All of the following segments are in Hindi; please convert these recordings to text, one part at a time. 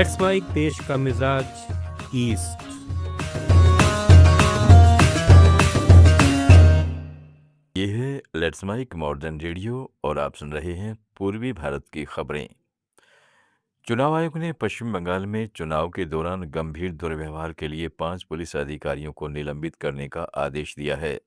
लेट्स माइक देश का मिजाज ईस्ट। ये है लेट्स माइक मॉडर्न रेडियो और आप सुन रहे हैं पूर्वी भारत की खबरें। चुनाव आयोग ने पश्चिम बंगाल में चुनाव के दौरान गंभीर दुर्व्यवहार के लिए 5 पुलिस अधिकारियों को निलंबित करने का आदेश दिया है।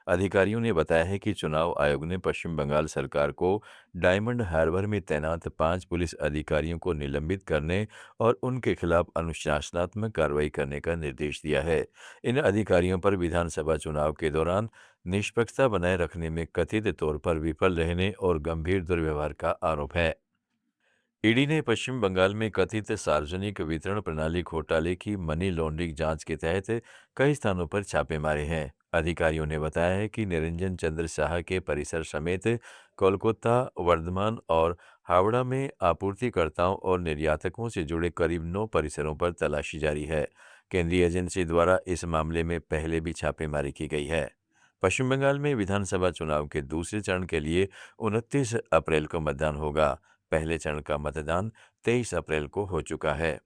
अधिकारियों ने बताया है कि चुनाव आयोग ने पश्चिम बंगाल सरकार को डायमंड हार्बर में तैनात 5 पुलिस अधिकारियों को निलंबित करने और उनके खिलाफ अनुशासनात्मक कार्रवाई करने का निर्देश दिया है। इन अधिकारियों पर विधानसभा चुनाव के दौरान निष्पक्षता बनाए रखने में कथित तौर पर विफल रहने और गंभीर दुर्व्यवहार का आरोप है। ईडी ने पश्चिम बंगाल में कथित सार्वजनिक वितरण प्रणाली घोटाले की मनी लॉन्ड्रिंग जांच के तहत कई स्थानों पर छापे मारे हैं। अधिकारियों ने बताया है कि निरंजन चंद्र शाह के परिसर समेत कोलकाता, वर्धमान और हावड़ा में आपूर्तिकर्ताओं और निर्यातकों से जुड़े करीब 9 परिसरों पर तलाशी जारी है। केंद्रीय एजेंसी द्वारा इस मामले में पहले भी छापेमारी की गई है। पश्चिम बंगाल में विधानसभा चुनाव के दूसरे चरण के लिए 29 अप्रैल को मतदान होगा। पहले चरण का मतदान 23 अप्रैल को हो चुका है।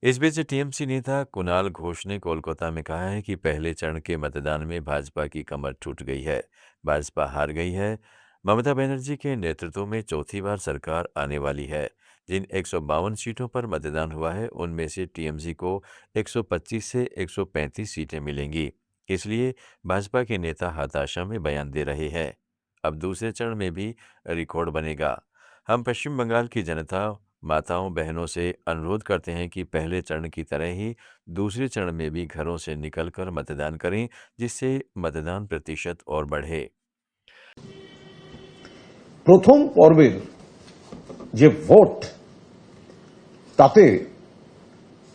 इस बीच टीएमसी नेता कुणाल घोष ने कोलकाता में कहा है कि पहले चरण के मतदान में भाजपा की कमर टूट गई है, भाजपा हार गई है। ममता बनर्जी के नेतृत्व में चौथी बार सरकार आने वाली है। जिन 152 सीटों पर मतदान हुआ है उनमें से टीएमसी को 125 से 135 सीटें मिलेंगी। इसलिए भाजपा के नेता हताशा में बयान दे रहे हैं। अब दूसरे चरण में भी रिकॉर्ड बनेगा। हम पश्चिम बंगाल की जनता, माताओं बहनों से अनुरोध करते हैं कि पहले चरण की तरह ही दूसरे चरण में भी घरों से निकलकर मतदान करें, जिससे मतदान प्रतिशत और बढ़े। প্রথম পর্বের যে ভোট তাতে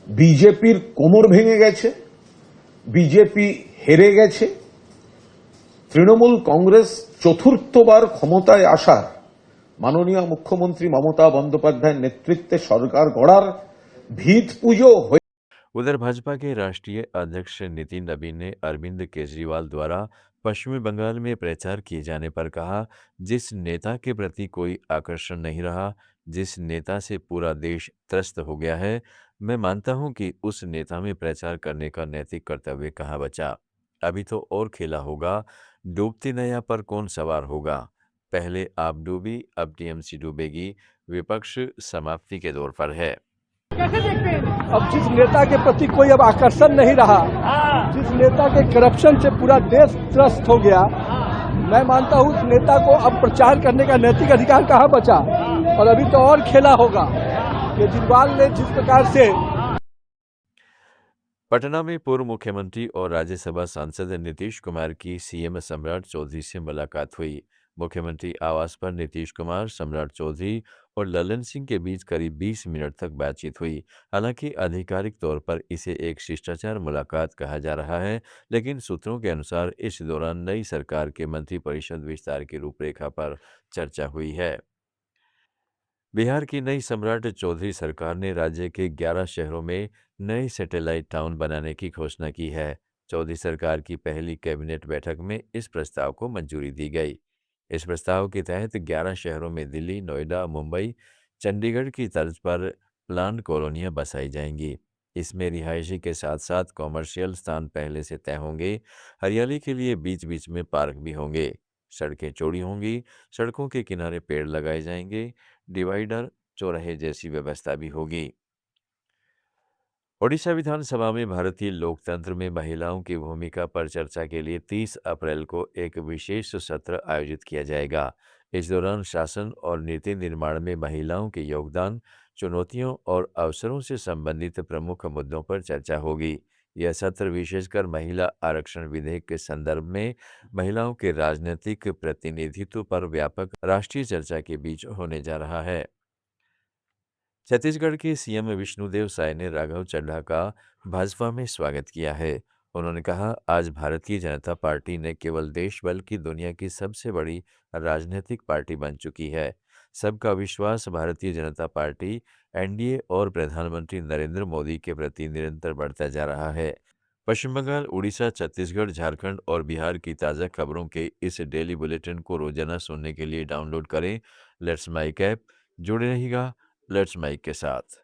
বিজেপির কোমর ভেঙে গেছে, বিজেপি হেরে গেছে। তৃণমূল কংগ্রেস চতুর্থবার ক্ষমতায় আসার মাননীয় মুখ্যমন্ত্রী মমতা বন্দ্যোপাধ্যায়ের নেতৃত্বে সরকার গড়ার ভিত পুজো হয়ে उधर भाजपा के राष्ट्रीय अध्यक्ष नितिन नबीन ने अरविंद केजरीवाल द्वारा पश्चिमी बंगाल में प्रचार किए जाने पर कहा, जिस नेता के प्रति कोई आकर्षण नहीं रहा, जिस नेता से पूरा देश त्रस्त हो गया है, मैं मानता हूं कि उस नेता में प्रचार करने का नैतिक कर्तव्य कहाँ बचा। अभी तो और खेला होगा, डूबती नैया पर कौन सवार होगा। पहले आप डूबी, अब टीएमसी डूबेगी। विपक्ष समाप्ति के दौर पर है। अब जिस नेता के प्रति कोई अब आकर्षण नहीं रहा, जिस नेता के करप्शन से पूरा देश त्रस्त हो गया, मैं मानता हूं उस नेता को अब प्रचार करने का नैतिक अधिकार कहां बचा। और अभी तो और खेला होगा। केजरीवाल ने जिस प्रकार से पटना में पूर्व मुख्यमंत्री और राज्यसभा सांसद नीतीश कुमार की सीएम सम्राट चौधरी से मुलाकात हुई। मुख्यमंत्री आवास पर नीतीश कुमार, सम्राट चौधरी और ललन सिंह के बीच करीब 20 मिनट तक बातचीत हुई। हालांकि आधिकारिक तौर पर इसे एक शिष्टाचार मुलाकात कहा जा रहा है, लेकिन सूत्रों के अनुसार इस दौरान नई सरकार के मंत्रिपरिषद विस्तार की रूपरेखा पर चर्चा हुई है। बिहार की नई सम्राट चौधरी सरकार ने राज्य के 11 शहरों में नए सैटेलाइट टाउन बनाने की घोषणा की है। चौधरी सरकार की पहली कैबिनेट बैठक में इस प्रस्ताव को मंजूरी दी गई। इस प्रस्ताव के तहत 11 शहरों में दिल्ली, नोएडा, मुंबई, चंडीगढ़ की तर्ज पर प्लान कॉलोनियां बसाई जाएंगी। इसमें रिहायशी के साथ साथ कॉमर्शियल स्थान पहले से तय होंगे। हरियाली के लिए बीच बीच में पार्क भी होंगे। सड़कें चौड़ी होंगी, सड़कों के किनारे पेड़ लगाए जाएंगे, डिवाइडर, चौराहे जैसी व्यवस्था भी होगी। ओडिशा विधानसभा में भारतीय लोकतंत्र में महिलाओं की भूमिका पर चर्चा के लिए 30 अप्रैल को एक विशेष सत्र आयोजित किया जाएगा। इस दौरान शासन और नीति निर्माण में महिलाओं के योगदान, चुनौतियों और अवसरों से संबंधित प्रमुख मुद्दों पर चर्चा होगी। यह सत्र विशेषकर महिला आरक्षण विधेयक के संदर्भ में महिलाओं के राजनीतिक प्रतिनिधित्व पर व्यापक राष्ट्रीय चर्चा के बीच होने जा रहा है। छत्तीसगढ़ के सीएम विष्णुदेव साय ने राघव चड्ढा का भाजपा में स्वागत किया है। उन्होंने कहा, आज भारतीय जनता पार्टी न केवल देश बल्कि दुनिया की सबसे बड़ी राजनीतिक पार्टी बन चुकी है। सबका विश्वास भारतीय जनता पार्टी, एनडीए और प्रधानमंत्री नरेंद्र मोदी के प्रति निरंतर बढ़ता जा रहा है। पश्चिम बंगाल, उड़ीसा, छत्तीसगढ़, झारखंड और बिहार की ताज़ा खबरों के इस डेली बुलेटिन को रोजाना सुनने के लिए डाउनलोड करें लेट्स माइक ऐप। जुड़े रहिएगा लेट्स माइक के साथ।